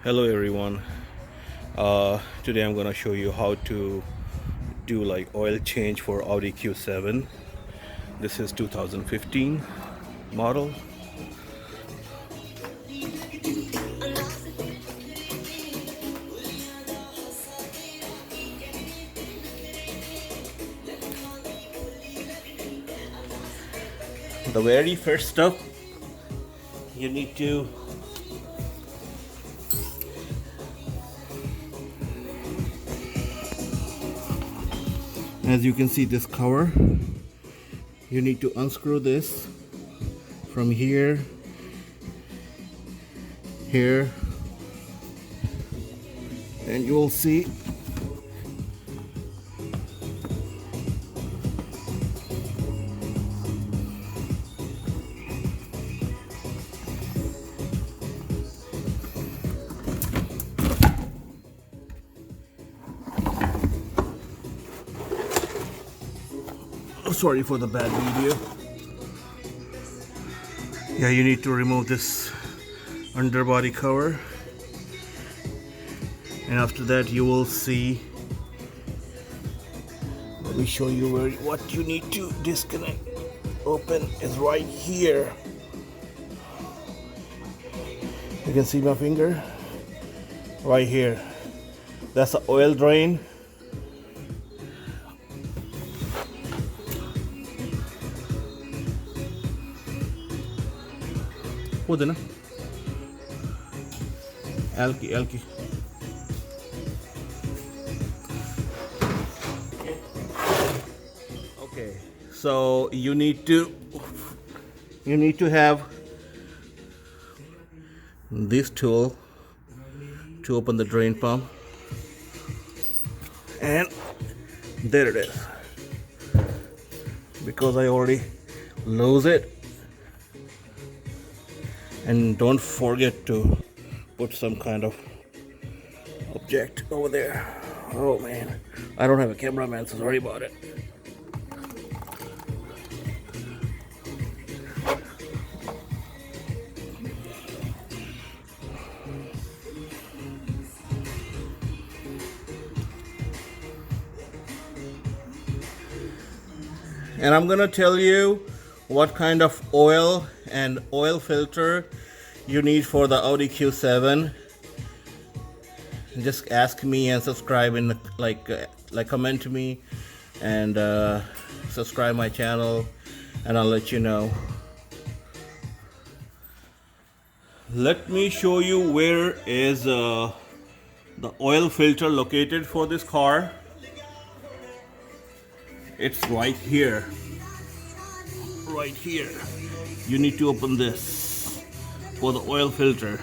Hello everyone. Today I'm gonna show you how to do like oil change for Audi Q7. This is 2015 model. The very first step, you need to as you can see this cover, you need to unscrew this from here, and you will see sorry for the bad video. Yeah, you need to remove this underbody cover, and after that you will see, let me show you what you need to disconnect. Open is right here. You can see my finger right here. That's the oil drain. Alki. Okay, so you need to have this tool to open the drain pump, and there it is. Because I already lose it. And don't forget to put some kind of object over there. Oh man, I don't have a cameraman, so sorry about it. And I'm gonna tell you what kind of oil and oil filter you need for the Audi Q7. Just ask me and subscribe and like comment to me and subscribe my channel, and I'll let you know. Let me show you where is the oil filter located for this car. It's right here. Right here. You need to open this for the oil filter.